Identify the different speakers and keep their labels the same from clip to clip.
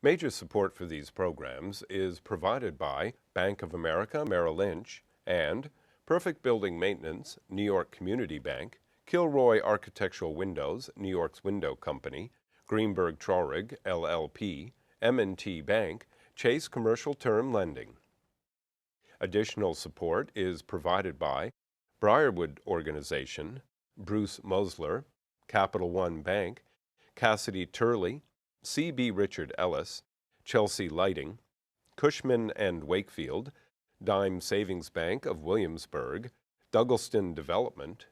Speaker 1: Major support for these programs is provided by Bank of America Merrill Lynch and Perfect Building Maintenance, New York Community Bank, Kilroy Architectural Windows, New York's Window Company, Greenberg Traurig, LLP, M&T Bank, Chase Commercial Term Lending. Additional support is provided by Briarwood Organization, Bruce Mosler, Capital One Bank, Cassidy Turley, C.B. Richard Ellis, Chelsea Lighting, Cushman and Wakefield, Dime Savings Bank of Williamsburg, Douglaston Development,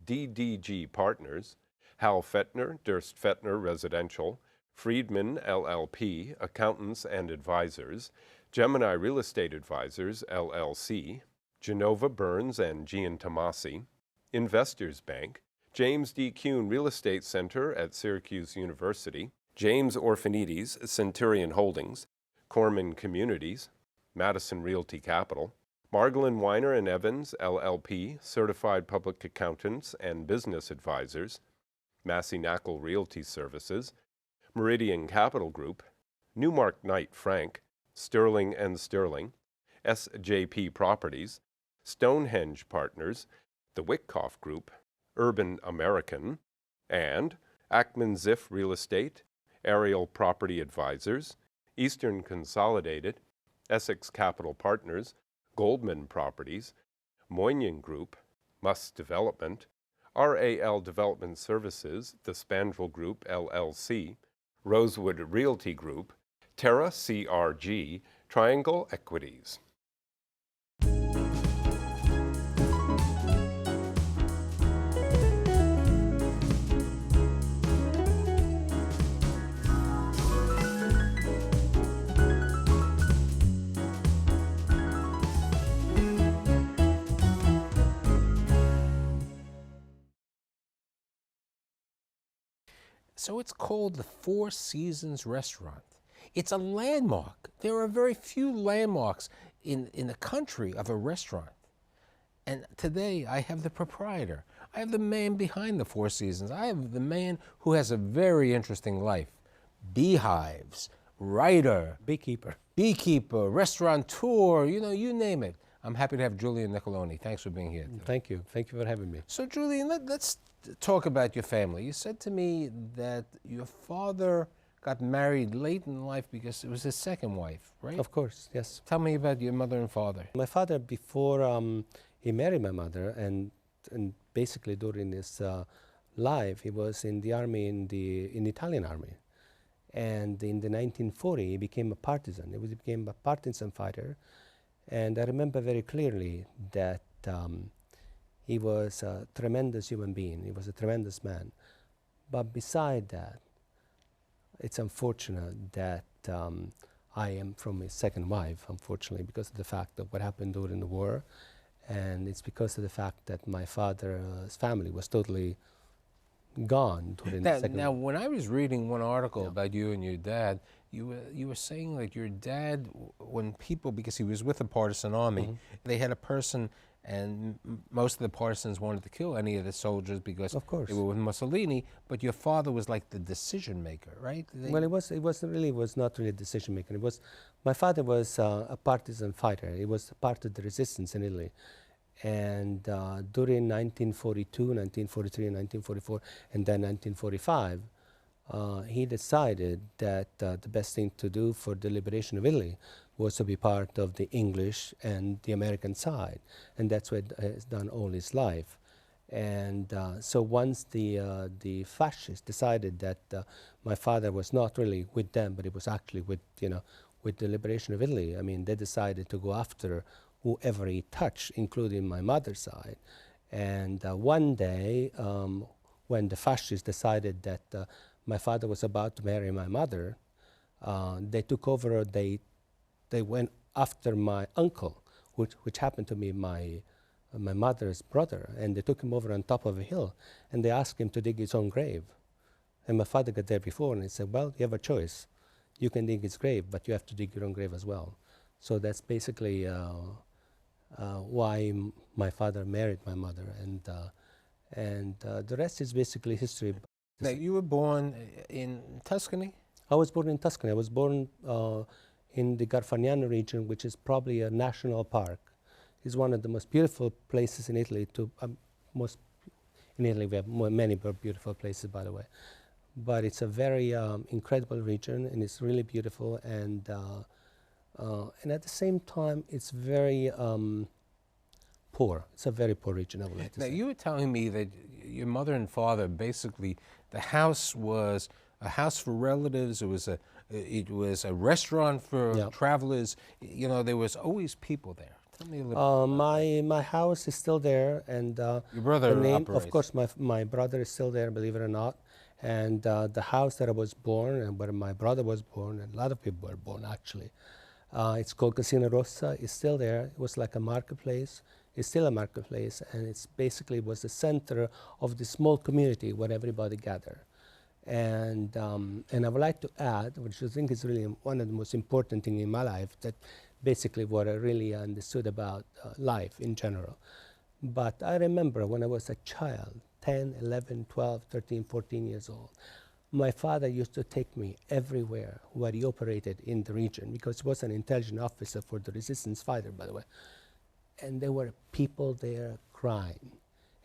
Speaker 1: DDG Partners, Hal Fettner, Durst Fettner Residential, Friedman LLP, Accountants and Advisors, Gemini Real Estate Advisors, LLC, Genova Burns and Gian Tomasi, Investors Bank, James D. Kuhn Real Estate Center at Syracuse University, James Orphanides, Centurion Holdings, Corman Communities, Madison Realty Capital, Margolin Weiner and Evans, LLP, Certified Public Accountants and Business Advisors, Massey Knackle Realty Services, Meridian Capital Group, Newmark Knight Frank, Sterling and Sterling, SJP Properties, Stonehenge Partners, the Wickoff Group, Urban American, and Ackman Ziff Real Estate, Ariel Property Advisors, Eastern Consolidated, Essex Capital Partners, Goldman Properties, Moynihan Group, Muss Development, RAL Development Services, the Spandrel Group, LLC, Rosewood Realty Group, Terra CRG, Triangle Equities.
Speaker 2: So it's called the Four Seasons Restaurant. It's a landmark. There are very few landmarks in the country of a restaurant. And today I have the proprietor. I have the man behind the Four Seasons. I have the man who has a very interesting life. Beehives, writer, beekeeper, restaurateur, you name it. I'm happy to have Julian Niccolini. Thanks for being here today.
Speaker 3: Thank you. Thank you for having me.
Speaker 2: So Julian, let's talk about your family. You said to me that your father got married late in life because it was his second wife, right?
Speaker 3: Of course, yes.
Speaker 2: Tell me about your mother and father.
Speaker 3: My father, before he married my mother, and basically during his life, he was in the army, in the Italian army. And in the 1940, he became a partisan. He became a partisan fighter. And I remember very clearly that he was a tremendous human being. He was a tremendous man. But beside that, it's unfortunate that I am from his second wife, unfortunately, because of the fact of what happened during the war. And it's because of the fact that my father's family was totally gone during the second war.
Speaker 2: Now, when I was reading one article about you and your dad, you were saying that your dad, when people, because he was with the partisan army, they had a person, and most of the partisans wanted to kill any of the soldiers because they were with Mussolini, but your father was like the decision maker, right?
Speaker 3: Well, it was not really a decision maker. My father was a partisan fighter. He was part of the resistance in Italy. And during 1942, 1943, and 1944, and then 1945, he decided that the best thing to do for the liberation of Italy was to be part of the English and the American side. And that's what he has done all his life. And so once the fascists decided that my father was not really with them, but it was actually with the liberation of Italy, I mean, they decided to go after whoever he touched, including my mother's side. And one day, when the fascists decided that my father was about to marry my mother, they took over, they went after my uncle, which happened to be my mother's brother, and they took him over on top of a hill, and they asked him to dig his own grave. And my father got there before, and he said, well, you have a choice. You can dig his grave, but you have to dig your own grave as well. So that's basically why my father married my mother, and the rest is basically history.
Speaker 2: Now, you were born in Tuscany?
Speaker 3: I was born in Tuscany. I was born in the Garfagnano region, which is probably a national park. It's one of the most beautiful places in Italy. In Italy, we have many beautiful places, by the way. But it's a very incredible region, and it's really beautiful. And at the same time, it's very poor. It's a very poor region, I would like to say.
Speaker 2: Now, you were telling me that your mother and father, basically, the house was a house for relatives. It was a restaurant for travelers. You know, there was always people there. Tell me a little bit.
Speaker 3: My house is still there, and
Speaker 2: your brother operates.
Speaker 3: of course, my brother is still there, believe it or not. And the house that I was born and where my brother was born, and a lot of people were born actually, it's called Casina Rossa. It's still there. It was like a marketplace. It's still a marketplace, and it's basically was the center of the small community where everybody gathered. And I would like to add, which I think is really one of the most important things in my life, that basically what I really understood about life in general. But I remember when I was a child, 10, 11, 12, 13, 14 years old, my father used to take me everywhere where he operated in the region, because he was an intelligence officer for the resistance fighter, by the way. And there were people there crying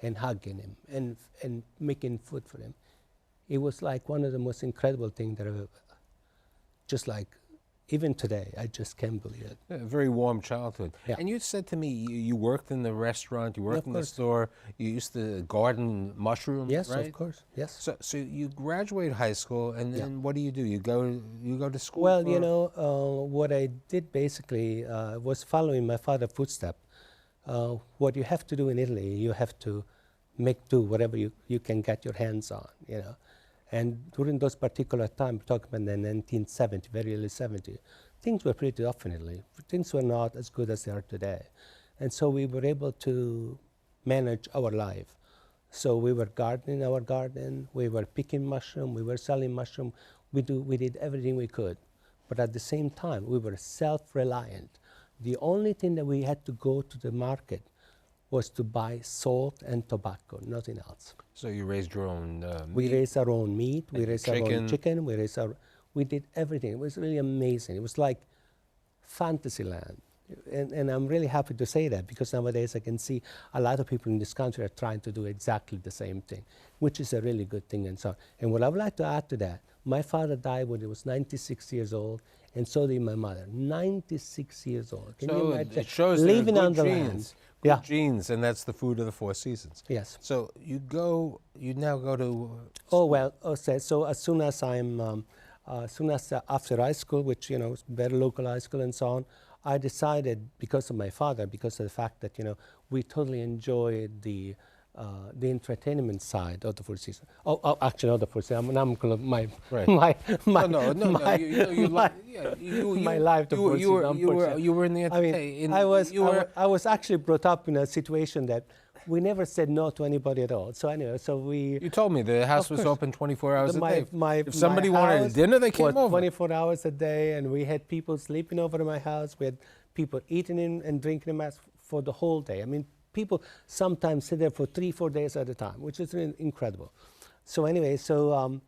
Speaker 3: and hugging him and making food for him. It was like one of the most incredible things that I've ever, just like, even today, I just can't believe it.
Speaker 2: A very warm childhood.
Speaker 3: Yeah.
Speaker 2: And you said to me, you worked in the restaurant, you worked in the store, you used to garden mushrooms,
Speaker 3: yes,
Speaker 2: right?
Speaker 3: Of course, yes.
Speaker 2: So you graduate high school, and then what do? You go to school?
Speaker 3: Well, you know, what I did basically was following my father's footsteps. What you have to do in Italy, you have to make do whatever you can get your hands on, you know. And during those particular times, talking about the 1970, very early 70s, things were pretty tough in Italy. Things were not as good as they are today. And so we were able to manage our life. So we were gardening our garden, we were picking mushroom, we were selling mushroom. We did everything we could. But at the same time, we were self-reliant. The only thing that we had to go to the market was to buy salt and tobacco, nothing else.
Speaker 2: So you raised your own meat?
Speaker 3: We raised our own meat, we raised our own chicken, we did everything. It was really amazing. It was like fantasy land. And I'm really happy to say that, because nowadays I can see a lot of people in this country are trying to do exactly the same thing, which is a really good thing and so on. And what I would like to add to that, my father died when he was 96 years old, and so did my mother, 96 years old. Can you imagine?
Speaker 2: It shows
Speaker 3: living
Speaker 2: good
Speaker 3: on the
Speaker 2: genes.
Speaker 3: land.
Speaker 2: Good genes, and that's the food of the four seasons.
Speaker 3: Yes.
Speaker 2: So you now go to
Speaker 3: Oh, well, so as soon as after high school, which, you know, is very local high school and so on, I decided, because of my father, because of the fact that, you know, we totally enjoyed the entertainment side of the Four Seasons. Actually, not the Four Seasons. I'm going to my life.
Speaker 2: You were in the
Speaker 3: entertainment. I was actually brought up in a situation that we never said no to anybody at all. So anyway, You
Speaker 2: told me the house was open 24 hours a day. If somebody wanted a dinner, they came over.
Speaker 3: 24 hours a day, and we had people sleeping over at my house. We had people eating and drinking in my house for the whole day. I mean, people sometimes sit there for 3-4 days at a time, which is really incredible. So anyway, so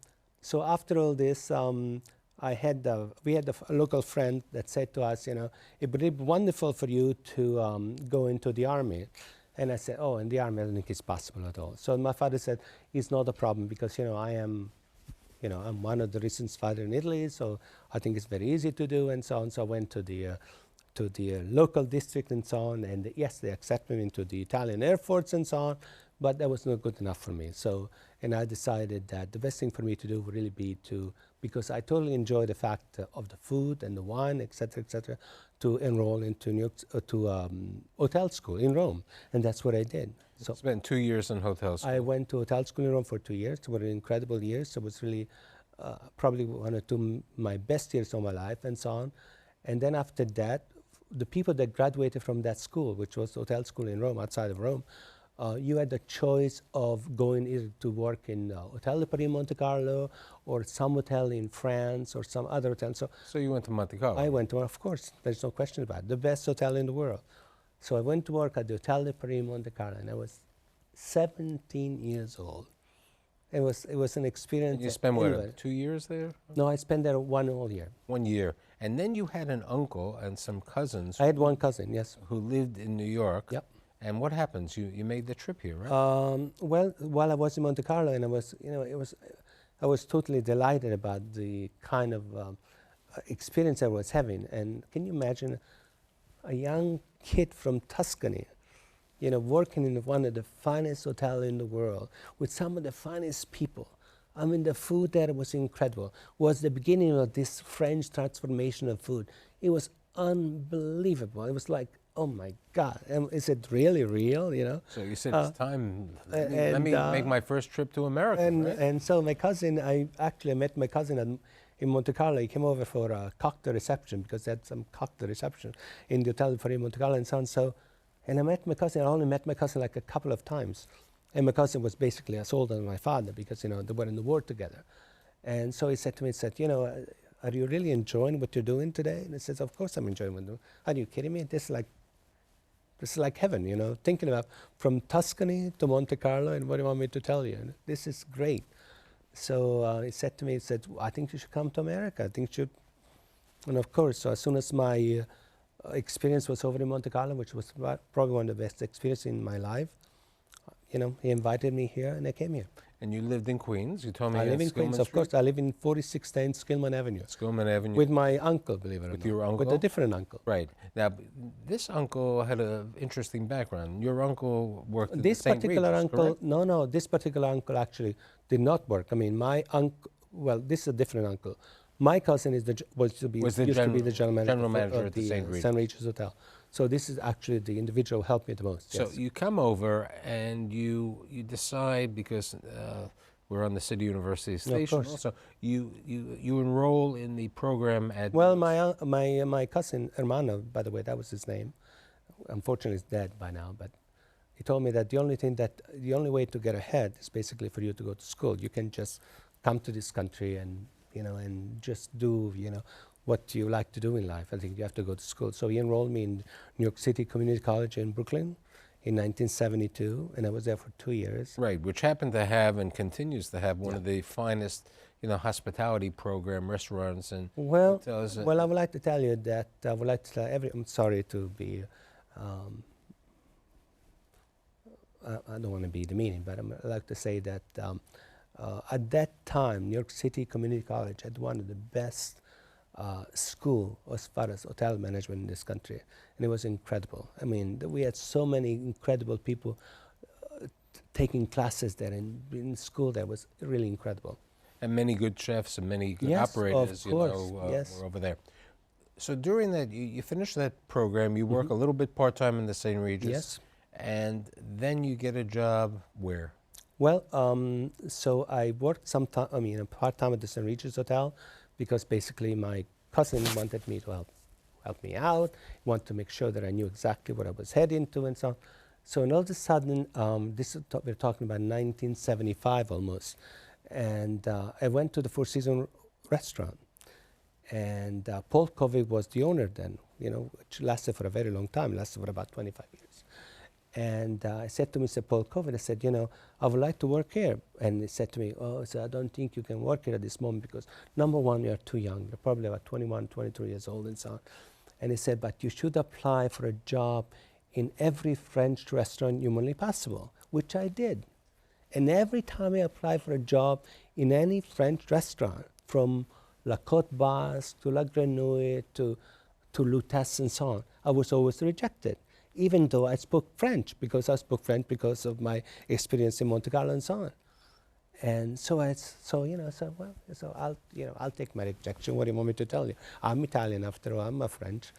Speaker 3: after all this, we had a local friend that said to us, you know, it would be wonderful for you to go into the army. And I said, oh, in the army, I don't think it's possible at all. So my father said, it's not a problem, because, you know, I'm one of the resistance fighters in Italy, so I think it's very easy to do, and so on. So I went to the local district and so on, and yes, they accepted me into the Italian Air Force and so on, but that was not good enough for me. So, and I decided that the best thing for me to do would really be because I totally enjoy the fact of the food and the wine, etc., to enroll into hotel school in Rome, and that's what I did.
Speaker 2: So spent 2 years in hotel school.
Speaker 3: I went to hotel school in Rome for 2 years. It were incredible years. It was really probably one or two my best years of my life and so on. And then after that, the people that graduated from that school, which was hotel school in Rome, outside of Rome, you had the choice of going either to work in Hotel de Paris, Monte Carlo, or some hotel in France, or some other hotel.
Speaker 2: So you went to Monte Carlo?
Speaker 3: I went to, of course, there's no question about it, the best hotel in the world. So I went to work at the Hotel de Paris, Monte Carlo, and I was 17 years old. It was an experience.
Speaker 2: You spent what,
Speaker 3: anyway.
Speaker 2: 2 years there?
Speaker 3: No, I spent there 1 whole year.
Speaker 2: 1 year. And then you had an uncle and some cousins
Speaker 3: I had one cousin, yes.
Speaker 2: who lived in New York.
Speaker 3: Yep.
Speaker 2: And what happens? You made the trip here, right?
Speaker 3: Well, while I was in Monte Carlo, and I was totally delighted about the kind of experience I was having. And can you imagine a young kid from Tuscany, working in one of the finest hotels in the world with some of the finest people. I mean, the food there was incredible. It was the beginning of this French transformation of food. It was unbelievable. It was like, oh my God, is it really real?
Speaker 2: So you said it's time. Let me make my first trip to America. Right?
Speaker 3: And so my cousin, I actually met my cousin in Monte Carlo. He came over for a cocktail reception because they had some cocktail reception in the hotel for Monte Carlo and so on. So, and I met my cousin. I only met my cousin like a couple of times. And my cousin was basically as old as my father because, they were in the war together. And so he said to me, are you really enjoying what you're doing today? And I said, of course I'm enjoying what I'm doing. Are you kidding me? This is like heaven, thinking about from Tuscany to Monte Carlo, and what do you want me to tell you? This is great. So he said to me, I think you should come to America. I think you should. And of course, so as soon as my experience was over in Monte Carlo, which was probably one of the best experiences in my life, he invited me here, and I came here.
Speaker 2: And you lived in Queens. You told me
Speaker 3: I live in Queens, of course. I live in 4610 Skillman Avenue.
Speaker 2: Skillman Avenue.
Speaker 3: With my uncle, believe it or not.
Speaker 2: With your uncle?
Speaker 3: With a different uncle.
Speaker 2: Right. Now, this uncle had an interesting background. Your uncle worked at
Speaker 3: this
Speaker 2: St.
Speaker 3: particular
Speaker 2: Regis,
Speaker 3: uncle,
Speaker 2: correct?
Speaker 3: no, this particular uncle actually did not work. I mean, my uncle, well, this is a different uncle. My cousin used to be the general manager
Speaker 2: at the
Speaker 3: St. Regis Hotel. So this is actually the individual who helped me the most.
Speaker 2: So
Speaker 3: yes.
Speaker 2: you come over and you decide, because we're on the City University station also, you enroll in the program at...
Speaker 3: Well, my cousin, Hermano, by the way, that was his name. Unfortunately, he's dead by now, but he told me that the only way to get ahead is basically for you to go to school. You can just come to this country and just do, what you like to do in life. I think you have to go to school. So he enrolled me in New York City Community College in Brooklyn in 1972, and I was there for 2 years.
Speaker 2: Right, which happened to have and continues to have one of the finest, hospitality program, restaurants and hotels.
Speaker 3: Well, I would like to tell you that I'm sorry to be, I don't want to be demeaning, but I'd like to say that at that time, New York City Community College had one of the best school as far as hotel management in this country, and it was incredible. I mean, we had so many incredible people taking classes there, and in school that was really incredible.
Speaker 2: And many good chefs and many good operators, were over there. So during that, you finish that program, you work a little bit part-time in the St. Regis.
Speaker 3: Yes.
Speaker 2: And then you get a job where?
Speaker 3: Well, so I worked part-time at the St. Regis Hotel, because basically my cousin wanted me to help me out, wanted to make sure that I knew exactly what I was heading to and so on. So all of a sudden, we're talking about 1975 almost, and I went to the Four Seasons restaurant, and Paul Covey was the owner then, which lasted for a very long time, lasted for about 25 years. And I said to Mr. Paul Covey, I said, I would like to work here. And he said to me, I don't think you can work here at this moment because, number one, you're too young. You're probably about 21, 22 years old and so on. And he said, but you should apply for a job in every French restaurant humanly possible, which I did. And every time I applied for a job in any French restaurant, from La Côte Basque to La Grenouille to Lutèce and so on, I was always rejected, even though I spoke French, because of my experience in Monte Carlo and so on. And so I'll take my rejection. What do you want me to tell you? I'm Italian after all, I'm not French.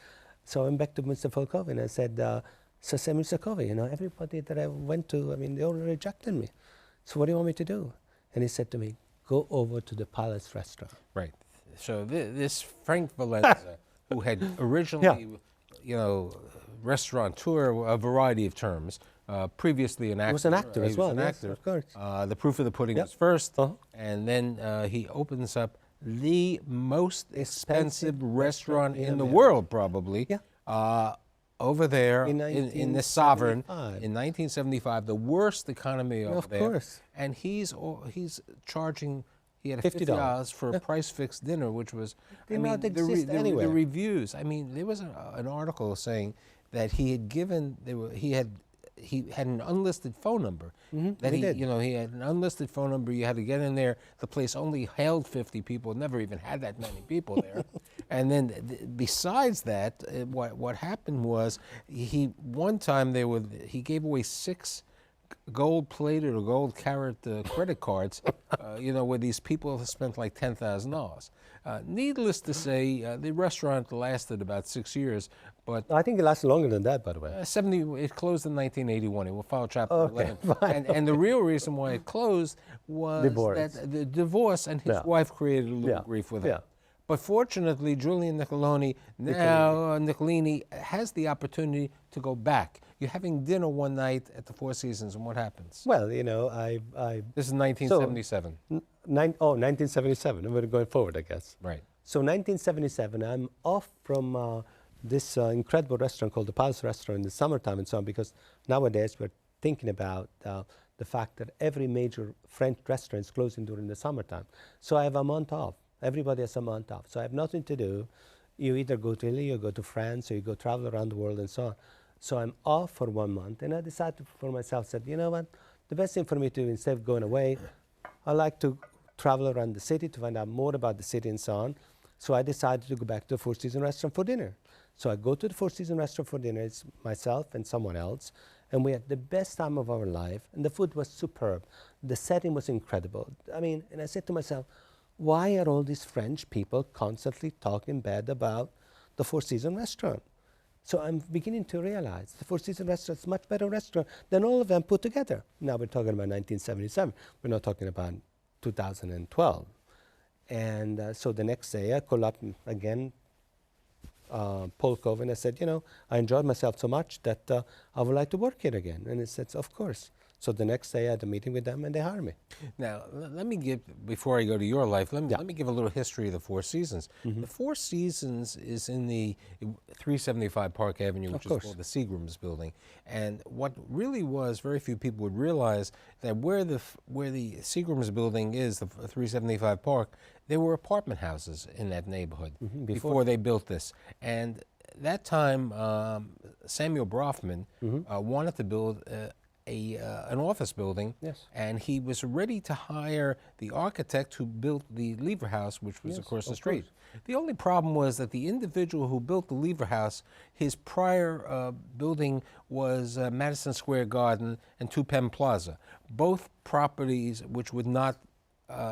Speaker 3: So I went back to Mr. Paul Covey and I said, Mr. Covey, everybody that I went to, they all rejected me. So what do you want me to do? And he said to me, go over to the Palace restaurant.
Speaker 2: Right. So this Frank Valenza, who had originally, restaurateur, a variety of terms, previously an actor.
Speaker 3: He was an actor as well,
Speaker 2: an actor.
Speaker 3: Of course.
Speaker 2: The proof of the pudding was first, and then he opens up the most expensive restaurant in the world, probably.
Speaker 3: Yeah.
Speaker 2: over there
Speaker 3: In
Speaker 2: in the sovereign
Speaker 3: 1975.
Speaker 2: in 1975, the worst economy over
Speaker 3: Of
Speaker 2: there.
Speaker 3: course.
Speaker 2: And he's charging. He had a
Speaker 3: $50
Speaker 2: $50 for a price-fixed dinner, which was.
Speaker 3: Did not exist anywhere.
Speaker 2: The reviews. I mean, there was an article saying that he had given. He had an unlisted phone number. That
Speaker 3: he did.
Speaker 2: he had an unlisted phone number. You had to get in there. The place only held 50 people. Never even had that many people there. And then, besides that, what happened was one time he gave away 6 gold-plated or gold-carat credit cards, where these people spent like $10,000. Needless to say, the restaurant lasted about 6 years, but
Speaker 3: I think it lasted longer than that, by the way.
Speaker 2: it closed in 1981. It will file Chapter 11.
Speaker 3: fine.
Speaker 2: And the real reason why it closed was
Speaker 3: Divorce.
Speaker 2: that the divorce, and his wife created a little grief with him.
Speaker 3: Yeah.
Speaker 2: But fortunately, Julian Niccolini, now Niccolini, has the opportunity to go back. You're having dinner one night at the Four Seasons, and what happens?
Speaker 3: Well,
Speaker 2: This is 1977.
Speaker 3: 1977. We're going forward, I guess.
Speaker 2: Right.
Speaker 3: So 1977, I'm off from this incredible restaurant called the Palace Restaurant in the summertime and so on, because nowadays we're thinking about the fact that every major French restaurant is closing during the summertime. So I have a month off. Everybody has a month off. So I have nothing to do. You either go to Italy, or go to France, or you go travel around the world and so on. So I'm off for 1 month, and I decided for myself, said, you know what, the best thing for me to do, instead of going away, I like to travel around the city to find out more about the city and so on. So I decided to go back to the Four Seasons restaurant for dinner. So I go to the Four Seasons restaurant for dinner. It's myself and someone else, and we had the best time of our life, and the food was superb. The setting was incredible. I mean, and I said to myself, why are all these French people constantly talking bad about the Four Seasons restaurant? So I'm beginning to realize the Four Seasons restaurant is a much better restaurant than all of them put together. Now we're talking about 1977. We're not talking about 2012. And so the next day I called up again Paul Cove, and I said, I enjoyed myself so much that I would like to work here again. And he said, of course. So the next day I had a meeting with them, and they hired me.
Speaker 2: Now, let me give, before I go to your life, let me give a little history of the Four Seasons. The Four Seasons is in the 375 Park Avenue, which is called the Seagram's building. And what really was, very few people would realize that where the Seagram's building is, the 375 Park, there were apartment houses in that neighborhood before they built this. And that time, Samuel Brofman wanted to build an office building, and he was ready to hire the architect who built the Lever House, which was across the street. The only problem was that the individual who built the Lever House, his prior building was Madison Square Garden and Two Penn Plaza, both properties which would not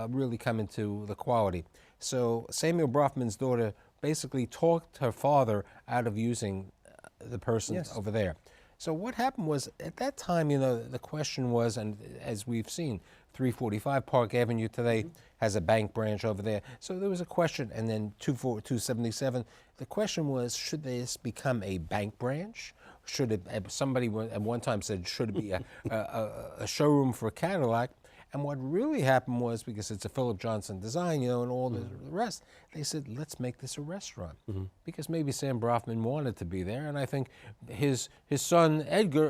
Speaker 2: really come into the quality. So Samuel Brofman's daughter basically talked her father out of using the person over there. So what happened was, at that time, the question was, and as we've seen, 345 Park Avenue today has a bank branch over there. So there was a question, and then 277, the question was, should this become a bank branch? Should it, somebody at one time said, should it be a showroom for a Cadillac? And what really happened was, because it's a Philip Johnson design, and all the rest, they said, let's make this a restaurant. Because maybe Sam Brofman wanted to be there, and I think his son, Edgar,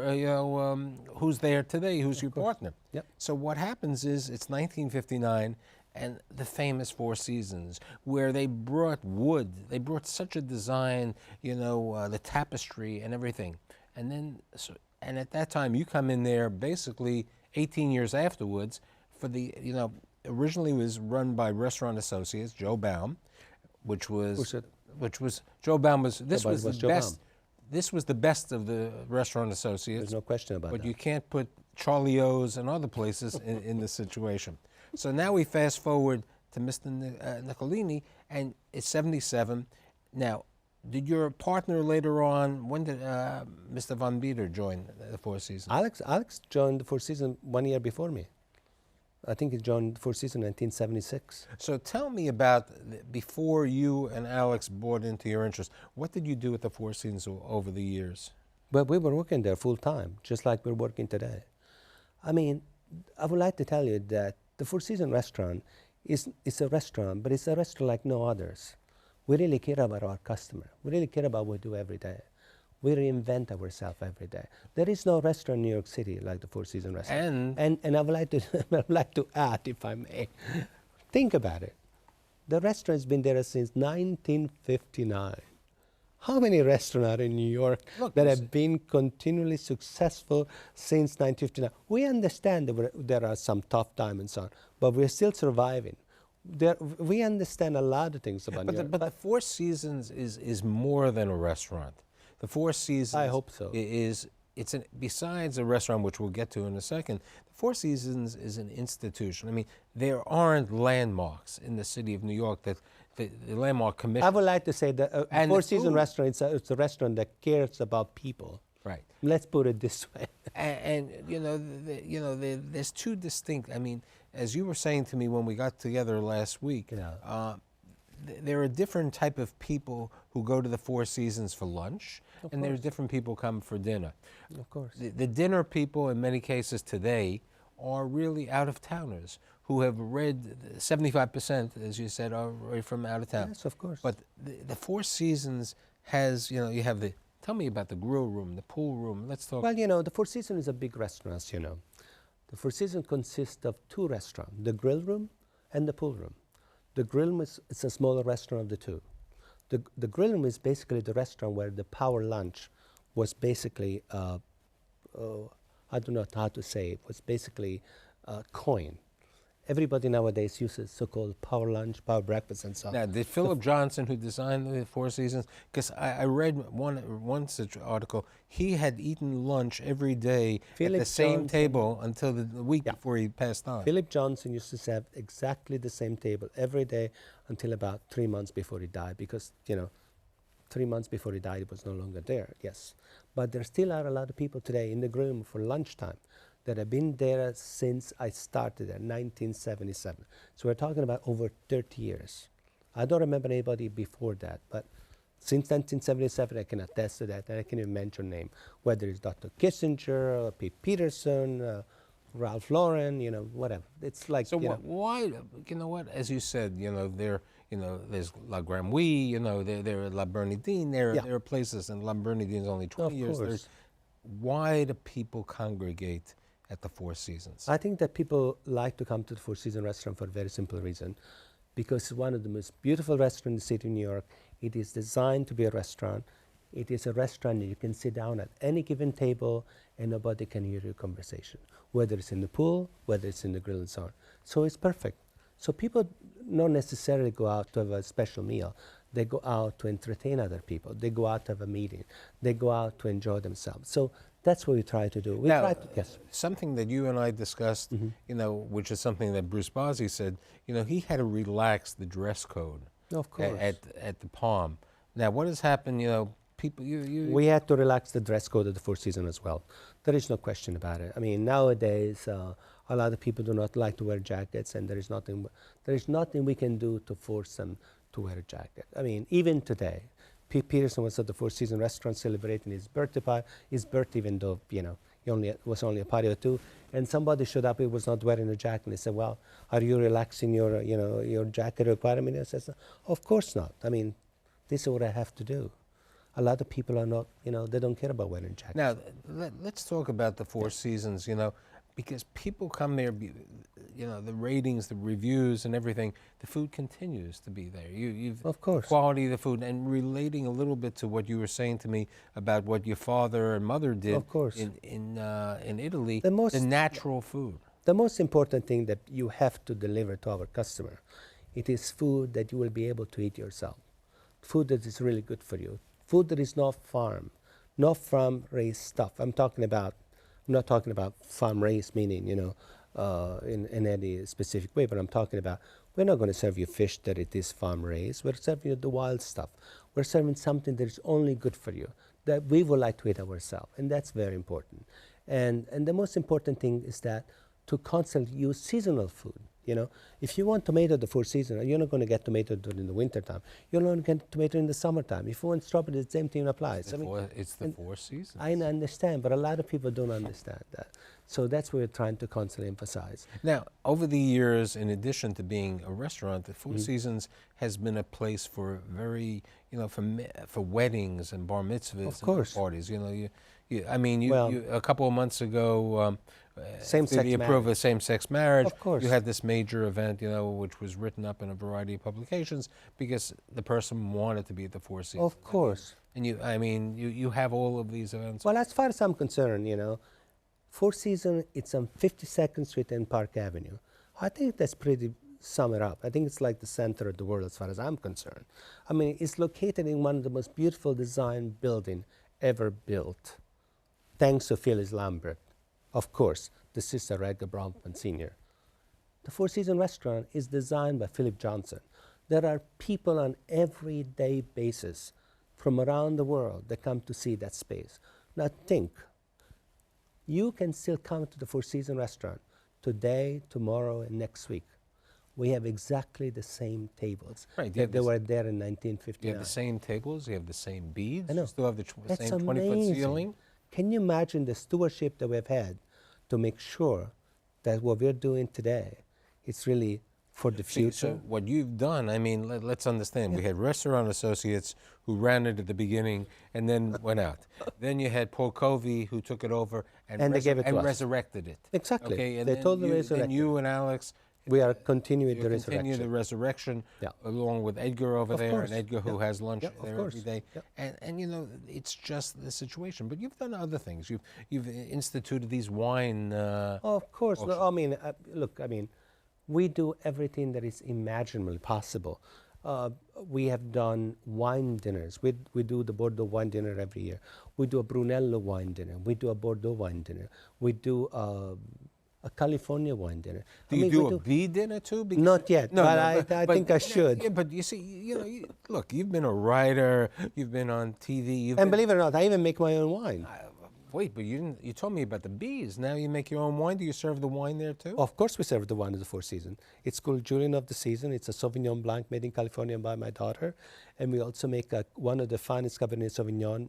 Speaker 2: who's there today, who's your partner. So what happens is, it's 1959, and the famous Four Seasons, where they brought wood, they brought such a design, the tapestry and everything. And then, and at that time, you come in there basically 18 years afterwards for the, originally was run by Restaurant Associates, Joe Baum, which was Joe Baum was, this was the best. This was the best of the Restaurant Associates.
Speaker 3: There's no question about that.
Speaker 2: But you can't put Charlie O's and other places in this situation. So now we fast forward to Mr. Niccolini, and it's 77. Now, did your partner later on, when did Mr. Von Beeder join the Four Seasons?
Speaker 3: Alex joined the Four Seasons 1 year before me. I think he joined the Four Seasons in 1976.
Speaker 2: So tell me about, before you and Alex bought into your interest, what did you do at the Four Seasons over the years?
Speaker 3: Well, we were working there full time, just like we're working today. I mean, I would like to tell you that the Four Seasons restaurant is a restaurant, but it's a restaurant like no others. We really care about our customer. We really care about what we do every day. We reinvent ourselves every day. There is no restaurant in New York City like the Four Seasons restaurant. And I would like to, I would like to add, if I may, think about it. The restaurant has been there since 1959. How many restaurants are in New York that have been continually successful since 1959? We understand that there are some tough times and so on, but we're still surviving. We understand a lot of things about New York.
Speaker 2: But the Four Seasons is more than a restaurant. The Four Seasons,
Speaker 3: I hope so,
Speaker 2: besides a restaurant, which we'll get to in a second, the Four Seasons is an institution. I mean, there aren't landmarks in the city of New York that the Landmark Commission.
Speaker 3: I would like to say that Four Seasons restaurant, it's a restaurant that cares about people.
Speaker 2: Right.
Speaker 3: Let's put it this way.
Speaker 2: And there's two distinct. I mean, as you were saying to me when we got together last week, there are different type of people who go to the Four Seasons for lunch, and there's different people come for dinner.
Speaker 3: Of course.
Speaker 2: The dinner people, in many cases today, are really out-of-towners who have read 75%, as you said, are from out of town.
Speaker 3: Yes, of course.
Speaker 2: But the Four Seasons has, you have the, tell me about the grill room, the pool room. Let's talk.
Speaker 3: Well, the Four Seasons is a big restaurant, as you know. The Four Seasons consists of two restaurants, the grill room and the pool room. The grill room is a smaller restaurant of the two. The grill room is basically the restaurant where the power lunch was basically, I don't know how to say it, was basically coined. Everybody nowadays uses so-called power lunch, power breakfast, and so on.
Speaker 2: Now, did Philip Johnson, who designed the Four Seasons, because I read one such article, he had eaten lunch every day at the same table until the week before he passed on.
Speaker 3: Philip Johnson used to have exactly the same table every day until about 3 months before he died, because, 3 months before he died, he was no longer there, yes. But there still are a lot of people today in the grill room for lunchtime that have been there since I started there, 1977. So we're talking about over 30 years. I don't remember anybody before that, but since 1977, I can attest to that, and I can even mention name, whether it's Dr. Kissinger, or Pete Peterson, Ralph Lauren, whatever. It's like,
Speaker 2: so why, as you said, there's La Gramouille, there are La Bernardine, there are places, and La Bernardine is only 20 years. Why do people congregate at the Four Seasons?
Speaker 3: I think that people like to come to the Four Seasons restaurant for a very simple reason, because it's one of the most beautiful restaurants in the city of New York. It is designed to be a restaurant. It is a restaurant that you can sit down at any given table and nobody can hear your conversation, whether it's in the pool, whether it's in the grill and so on. So it's perfect. So people don't necessarily go out to have a special meal. They go out to entertain other people. They go out to have a meeting. They go out to enjoy themselves. So that's what we try to do. Yes.
Speaker 2: Something that you and I discussed, which is something that Bruce Bozzi said, he had to relax the dress code.
Speaker 3: Of course.
Speaker 2: At the Palm. Now, what has happened, people,
Speaker 3: We had to relax the dress code at the Four Seasons as well. There is no question about it. I mean, nowadays, a lot of people do not like to wear jackets, and there is nothing we can do to force them to wear a jacket. I mean, even today, Pete Peterson was at the Four Seasons restaurant celebrating his birthday, even though, it was only a party or two, and somebody showed up, he was not wearing a jacket, and he said, well, are you relaxing your jacket requirement? I said, of course not. I mean, this is what I have to do. A lot of people are not, they don't care about wearing jackets.
Speaker 2: Now, let's talk about the Four Seasons, because people come there, the ratings, the reviews and everything, the food continues to be there.
Speaker 3: Of course.
Speaker 2: Quality of the food, and relating a little bit to what you were saying to me about what your father and mother did
Speaker 3: of course.
Speaker 2: in Italy, the natural food.
Speaker 3: The most important thing that you have to deliver to our customer, it is food that you will be able to eat yourself. Food that is really good for you. Food that is not farm-raised stuff. I'm not talking about farm-raised meaning, in any specific way, but I'm talking about, we're not going to serve you fish that it is farm-raised. We're serving you the wild stuff. We're serving something that is only good for you, that we would like to eat ourselves, and that's very important. And the most important thing is that to constantly use seasonal food. You know, if you want tomato the Four Seasons, you're not going to get tomato during the winter time. You're not going to get tomato in the summertime. If you want strawberry, the same thing applies.
Speaker 2: It's the Four Seasons.
Speaker 3: I understand, but a lot of people don't understand that. So that's what we're trying to constantly emphasize.
Speaker 2: Now, over the years, in addition to being a restaurant, the Four Seasons has been a place for very, for weddings and bar mitzvahs
Speaker 3: Of course.
Speaker 2: and parties. A couple of months ago,
Speaker 3: Same-sex
Speaker 2: the approval of same-sex marriage.
Speaker 3: Of course.
Speaker 2: You had this major event, which was written up in a variety of publications because the person wanted to be at the Four Seasons.
Speaker 3: Of course.
Speaker 2: And you have all of these events.
Speaker 3: Well, as far as I'm concerned, Four Seasons, it's on 52nd Street and Park Avenue. I think that's pretty sum it up. I think it's like the center of the world as far as I'm concerned. I mean, it's located in one of the most beautiful design building ever built, thanks to Phyllis Lambert. Of course, the sister Edgar Bronfman Sr. The Four Seasons restaurant is designed by Philip Johnson. There are people on everyday basis from around the world that come to see that space. Now think, you can still come to the Four Seasons restaurant today, tomorrow, and next week. We have exactly the same tables
Speaker 2: Right,
Speaker 3: that they were there in 1959.
Speaker 2: You have the same tables, you have the same beads,
Speaker 3: I know.
Speaker 2: you still have the
Speaker 3: That's
Speaker 2: same 20-foot
Speaker 3: amazing.
Speaker 2: ceiling.
Speaker 3: Can you imagine the stewardship that we've had to make sure that what we're doing today is really for the future?
Speaker 2: So what you've done, let's understand. We had restaurant associates who ran it at the beginning and then went out. Then you had Paul Covey who took it over and
Speaker 3: they gave it to us.
Speaker 2: resurrected it.
Speaker 3: Exactly.
Speaker 2: Okay, and
Speaker 3: They
Speaker 2: then
Speaker 3: totally
Speaker 2: then
Speaker 3: resurrected
Speaker 2: you and Alex.
Speaker 3: We are continuing
Speaker 2: you
Speaker 3: the
Speaker 2: continue
Speaker 3: resurrection.
Speaker 2: the resurrection
Speaker 3: Yeah.
Speaker 2: along with Edgar over
Speaker 3: Of
Speaker 2: there,
Speaker 3: course.
Speaker 2: and Edgar who
Speaker 3: Yeah.
Speaker 2: has lunch
Speaker 3: Yeah, of
Speaker 2: there
Speaker 3: course.
Speaker 2: every day.
Speaker 3: Yeah.
Speaker 2: And it's just the situation. But you've done other things. You've instituted these wine.
Speaker 3: Of course. No, look, we do everything that is imaginably possible. We have done wine dinners. We do the Bordeaux wine dinner every year. We do a Brunello wine dinner. We do a Bordeaux wine dinner. We do a California wine dinner.
Speaker 2: Do you do a bee dinner too? Because
Speaker 3: Not yet,
Speaker 2: No,
Speaker 3: but
Speaker 2: no,
Speaker 3: I think I should.
Speaker 2: Yeah, but you see, look, you've been a writer. You've been on TV.
Speaker 3: And believe it or not, I even make my own wine.
Speaker 2: Wait, but you told me about the bees. Now you make your own wine. Do you serve the wine there too?
Speaker 3: Of course we serve the wine of the Four Seasons. It's called Julian of the Season. It's a Sauvignon Blanc made in California by my daughter. And we also make one of the finest Cabernet Sauvignon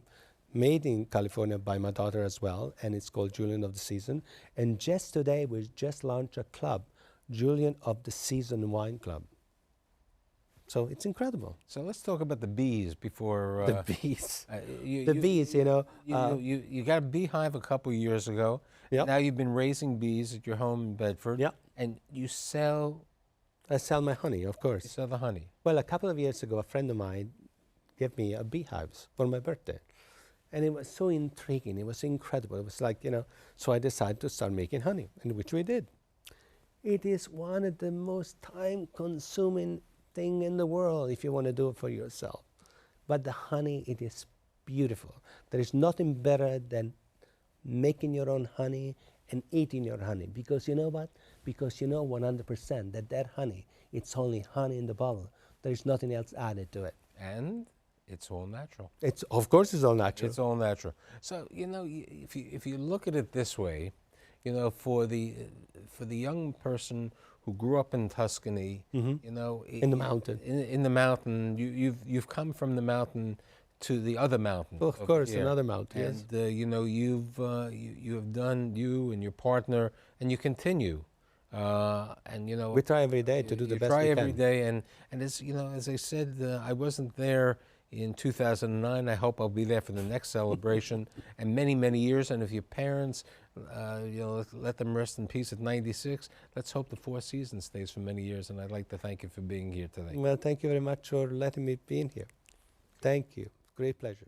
Speaker 3: made in California by my daughter as well. And it's called Julian of the Season. And just today, we just launched a club, Julian of the Season Wine Club. So it's incredible.
Speaker 2: So let's talk about the bees before.
Speaker 3: The bees.
Speaker 2: You got a beehive a couple of years ago.
Speaker 3: Yep.
Speaker 2: Now you've been raising bees at your home in Bedford.
Speaker 3: Yep.
Speaker 2: And you sell.
Speaker 3: I sell my honey, of
Speaker 2: You
Speaker 3: course.
Speaker 2: sell the honey.
Speaker 3: Well, a couple of years ago, a friend of mine gave me a beehives for my birthday. And it was so intriguing. It was incredible. It was like, so I decided to start making honey, and which we did. It is one of the most time-consuming thing in the world if you want to do it for yourself. But the honey, it is beautiful. There is nothing better than making your own honey and eating your honey. Because you know what? Because you know 100% that honey, it's only honey in the bottle. There is nothing else added to it.
Speaker 2: And it's all natural.
Speaker 3: Of course it's all natural.
Speaker 2: It's all natural. So, if you look at it this way, for the young person who grew up in Tuscany,
Speaker 3: in the mountain.
Speaker 2: In the mountain, you've come from the mountain to the other mountain.
Speaker 3: Of course, another mountain.
Speaker 2: And
Speaker 3: yes.
Speaker 2: you have done, you and your partner, and you continue.
Speaker 3: We try every day to do the best we can.
Speaker 2: You try every day, and as I said, I wasn't there in 2009. I hope I'll be there for the next celebration, and many, many years. And if your parents, let them rest in peace at 96. Let's hope the Four Seasons stays for many years. And I'd like to thank you for being here today.
Speaker 3: Well, thank you very much for letting me be in here. Thank you. Great pleasure.